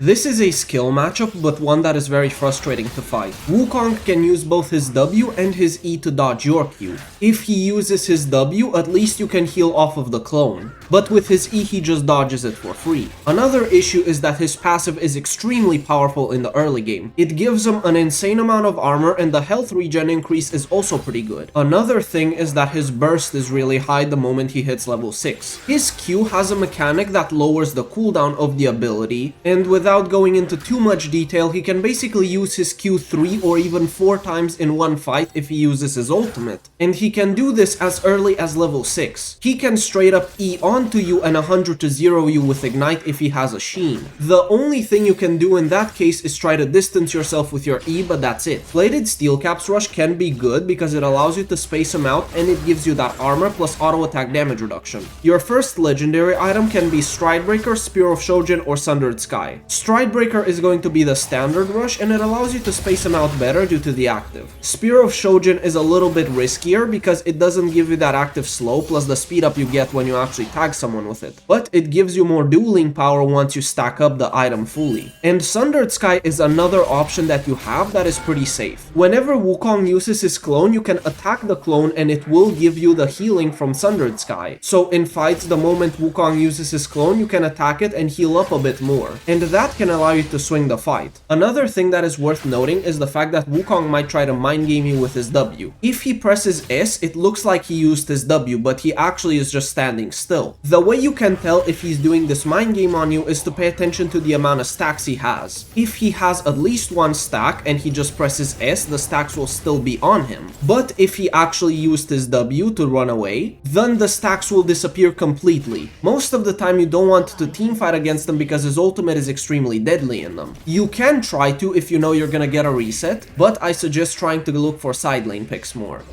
This is a skill matchup, but one that is very frustrating to fight. Wukong can use both his W and his E to dodge your Q. If he uses his W, at least you can heal off of the clone, but with his E he just dodges it for free. Another issue is that his passive is extremely powerful in the early game. It gives him an insane amount of armor, and the health regen increase is also pretty good. Another thing is that his burst is really high the moment he hits level 6. His Q has a mechanic that lowers the cooldown of the ability, and without going into too much detail, he can basically use his Q 3 or even 4 times in one fight if he uses his ultimate, and he can do this as early as level 6. He can straight up E onto you and 100 to 0 you with Ignite if he has a Sheen. The only thing you can do in that case is try to distance yourself with your E, but that's it. Plated Steel Caps Rush can be good because it allows you to space him out and it gives you that armor plus auto attack damage reduction. Your first legendary item can be Stridebreaker, Spear of Shojin, or Sundered Sky. Stridebreaker is going to be the standard rush and it allows you to space him out better due to the active. Spear of Shojin is a little bit riskier because it doesn't give you that active slow plus the speed up you get when you actually tag someone with it, but it gives you more dueling power once you stack up the item fully. And Sundered Sky is another option that you have that is pretty safe. Whenever Wukong uses his clone, you can attack the clone and it will give you the healing from Sundered Sky. So in fights, the moment Wukong uses his clone, you can attack it and heal up a bit more, and that can allow you to swing the fight. Another thing that is worth noting is the fact that Wukong might try to mind game you with his W. If he presses S, it looks like he used his W, but he actually is just standing still. The way you can tell if he's doing this mind game on you is to pay attention to the amount of stacks he has. If he has at least one stack and he just presses S, the stacks will still be on him. But if he actually used his W to run away, then the stacks will disappear completely. Most of the time you don't want to teamfight against him because his ultimate is extremely deadly in them. You can try to if you know you're gonna get a reset, but I suggest trying to look for side lane picks more.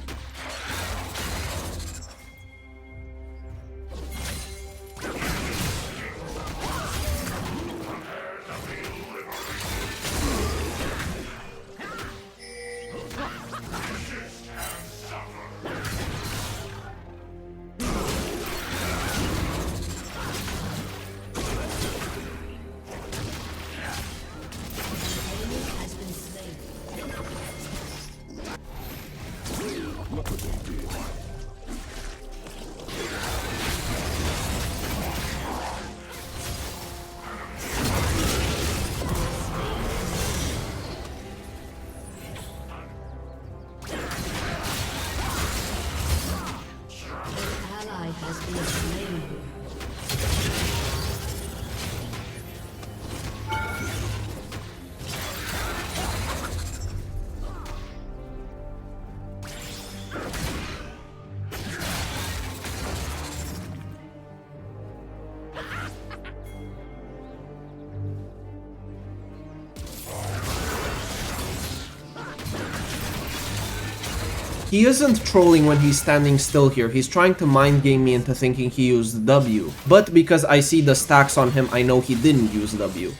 He isn't trolling when he's standing still here, he's trying to mind game me into thinking he used W. But because I see the stacks on him, I know he didn't use W.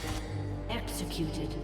Executed.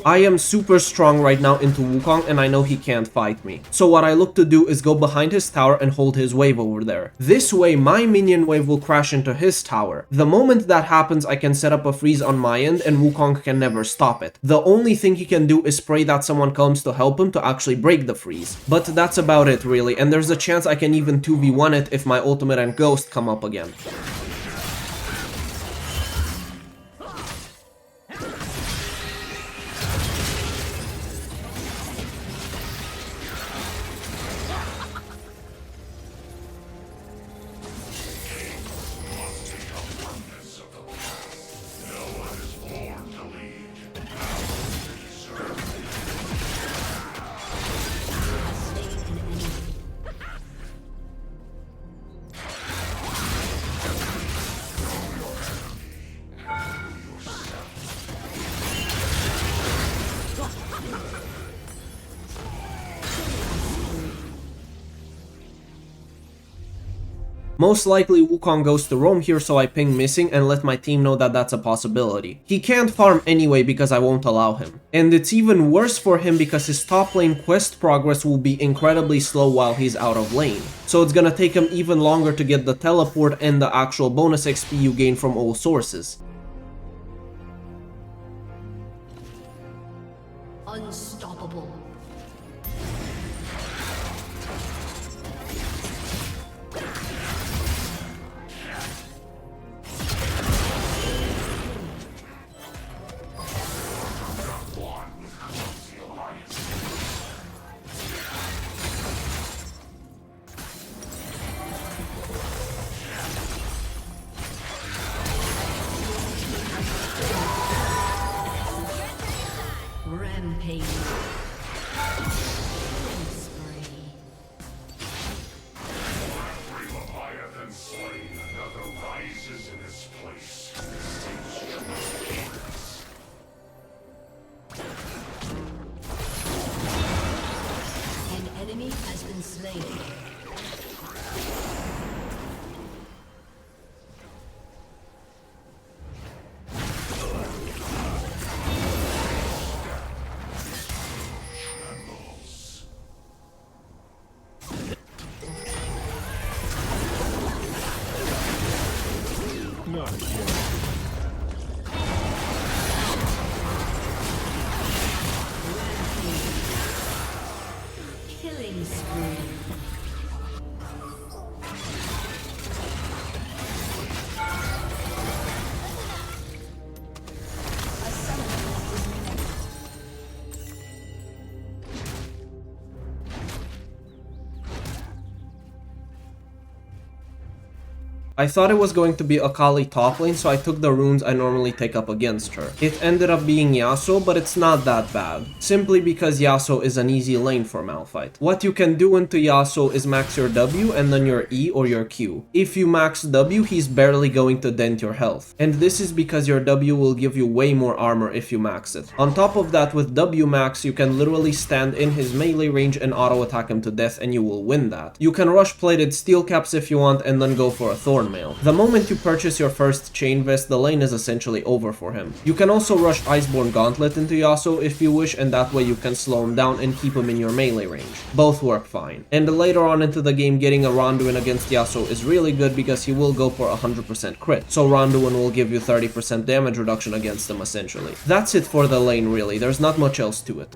I am super strong right now into Wukong and I know he can't fight me. So what I look to do is go behind his tower and hold his wave over there. This way my minion wave will crash into his tower. The moment that happens I can set up a freeze on my end and Wukong can never stop it. The only thing he can do is pray that someone comes to help him to actually break the freeze. But that's about it really, and there's a chance I can even 2v1 it if my ultimate and ghost come up again. Most likely Wukong goes to roam here, so I ping missing and let my team know that that's a possibility. He can't farm anyway because I won't allow him. And it's even worse for him because his top lane quest progress will be incredibly slow while he's out of lane. So it's gonna take him even longer to get the teleport and the actual bonus XP you gain from all sources. Unstoppable. Rampage. Leviathan slain, another rises in its place. An enemy has been slain. Killing spree. I thought it was going to be Akali top lane, so I took the runes I normally take up against her. It ended up being Yasuo, but it's not that bad, simply because Yasuo is an easy lane for Malphite. What you can do into Yasuo is max your W and then your E or your Q. If you max W, he's barely going to dent your health, and this is because your W will give you way more armor if you max it. On top of that, with W max, you can literally stand in his melee range and auto attack him to death and you will win that. You can rush plated steel caps if you want and then go for a thorn mail. The moment you purchase your first chain vest, the lane is essentially over for him. You can also rush Iceborne Gauntlet into Yasuo if you wish, and that way you can slow him down and keep him in your melee range. Both work fine. And later on into the game, getting a Ronduin against Yasuo is really good because he will go for 100% crit, so Ronduin will give you 30% damage reduction against him essentially. That's it for the lane really, there's not much else to it.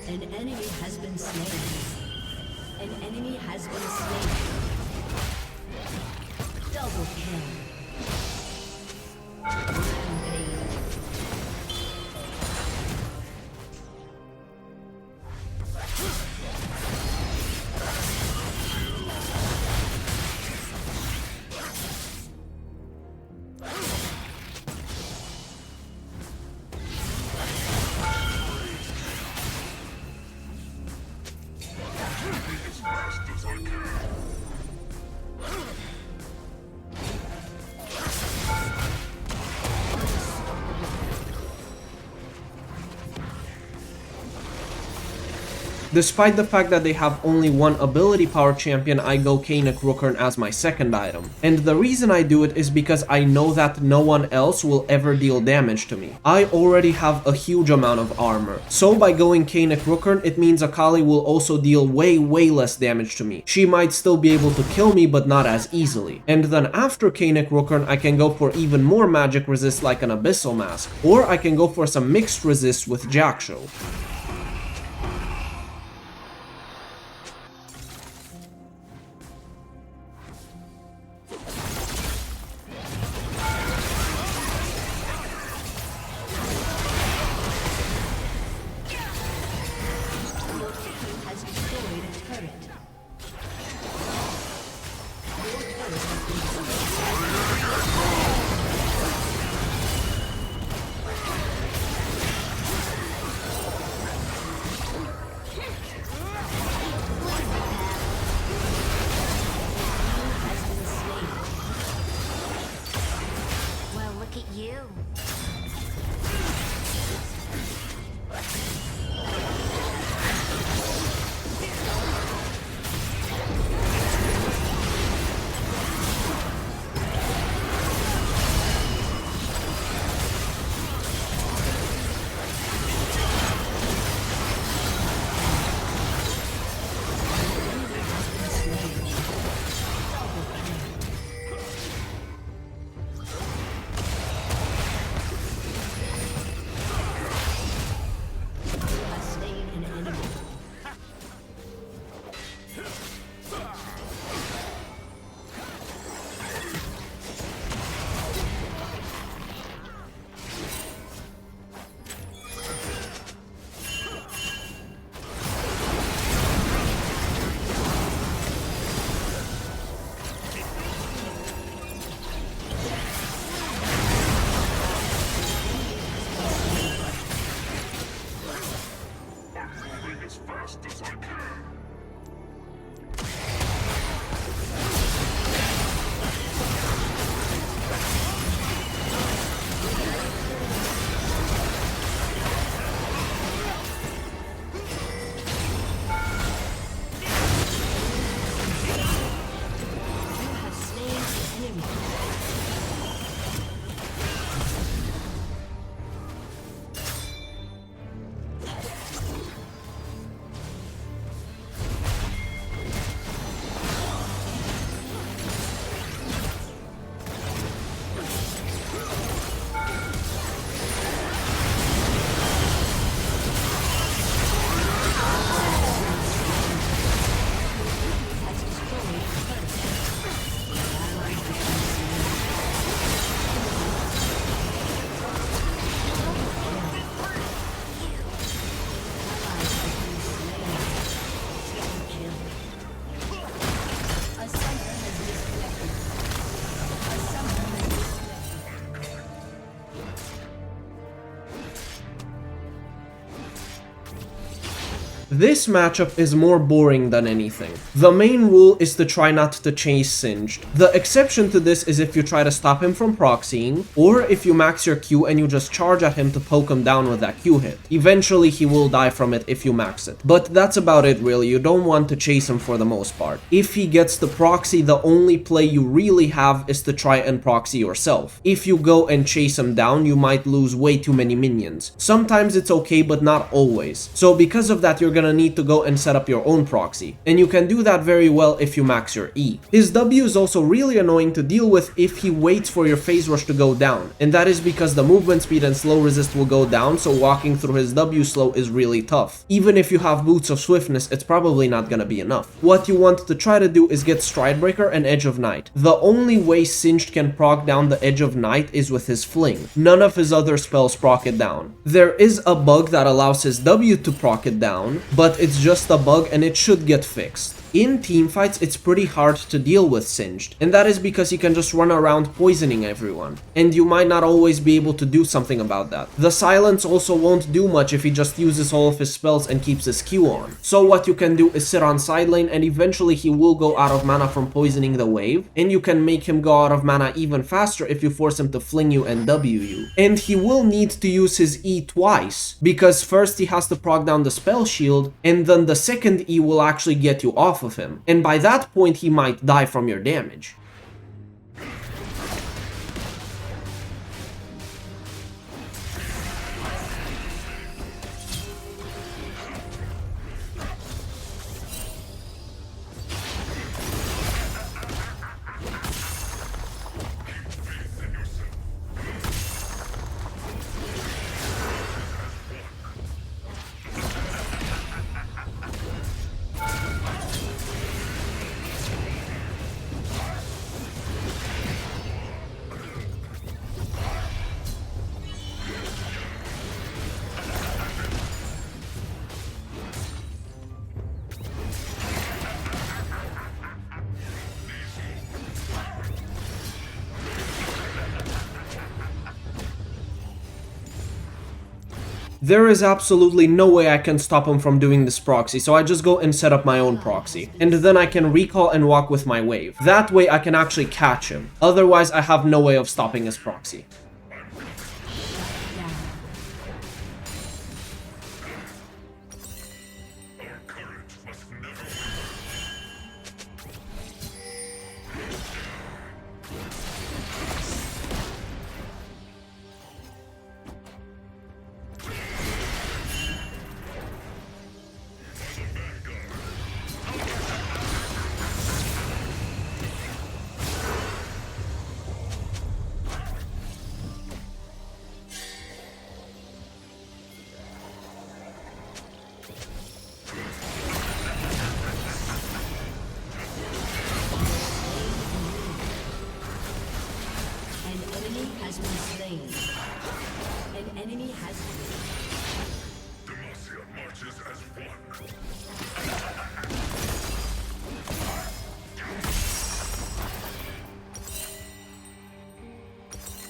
An enemy has been slain. An enemy has been slain. Double kill. Rampage. Despite the fact that they have only one ability power champion, I go Kaenic Rookern as my second item. And the reason I do it is because I know that no one else will ever deal damage to me. I already have a huge amount of armor. So by going Kaenic Rookern, it means Akali will also deal way less damage to me. She might still be able to kill me, but not as easily. And then after Kaenic Rookern, I can go for even more magic resist like an Abyssal Mask, or I can go for some mixed resist with Jackshow. This matchup is more boring than anything. The main rule is to try not to chase Singed. The exception to this is if you try to stop him from proxying, or if you max your Q and you just charge at him to poke him down with that Q hit. Eventually he will die from it if you max it. But that's about it really, you don't want to chase him for the most part. If he gets the proxy, the only play you really have is to try and proxy yourself. If you go and chase him down, you might lose way too many minions. Sometimes it's okay, but not always. So because of that, you're gonna need to go and set up your own proxy, and you can do that very well if you max your E. His W is also really annoying to deal with if he waits for your phase rush to go down, and that is because the movement speed and slow resist will go down, so walking through his W slow is really tough. Even if you have boots of swiftness, it's probably not gonna be enough. What you want to try to do is get Stridebreaker and Edge of Night. The only way Singed can proc down the Edge of Night is with his Fling. None of his other spells proc it down. There is a bug that allows his W to proc it down, but it's just a bug and it should get fixed. In teamfights, it's pretty hard to deal with Singed, and that is because he can just run around poisoning everyone, and you might not always be able to do something about that. The silence also won't do much if he just uses all of his spells and keeps his Q on. So what you can do is sit on side lane, and eventually he will go out of mana from poisoning the wave, and you can make him go out of mana even faster if you force him to fling you and W you. And he will need to use his E twice, because first he has to proc down the spell shield, and then the second E will actually get you off of him, and by that point he might die from your damage. There is absolutely no way I can stop him from doing this proxy, so I just go and set up my own proxy. And then I can recall and walk with my wave. That way I can actually catch him. Otherwise, I have no way of stopping his proxy.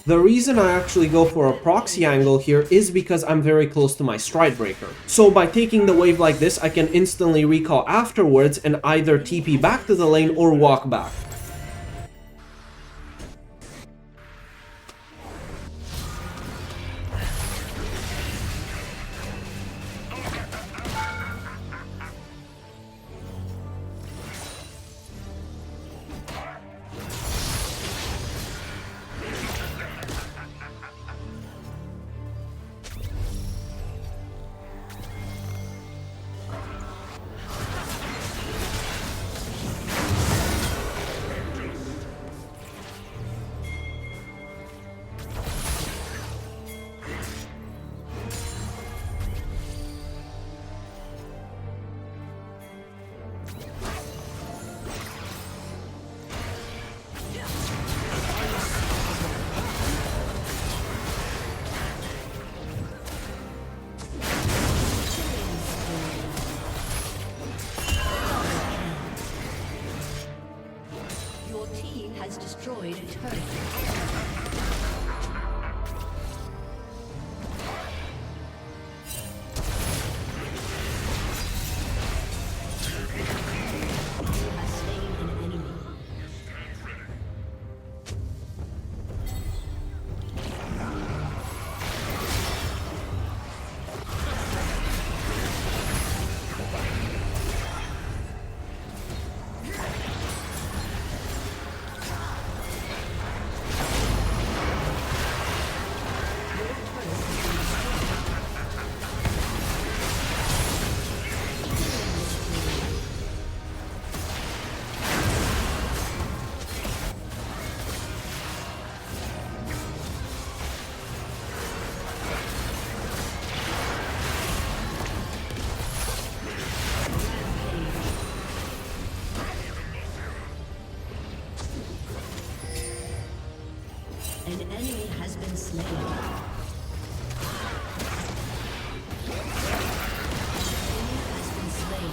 The reason I actually go for a proxy angle here is because I'm very close to my stride breaker. So by taking the wave like this, I can instantly recall afterwards and either TP back to the lane or walk back. Destroyed a turret. An enemy has been slain. An enemy has been slain.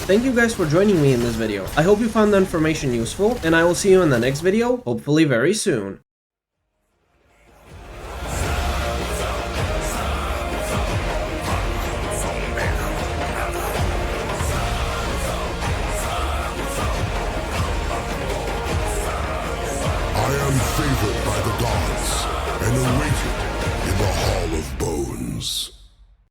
Thank you guys for joining me in this video. I hope you found the information useful, and I will see you in the next video, hopefully very soon.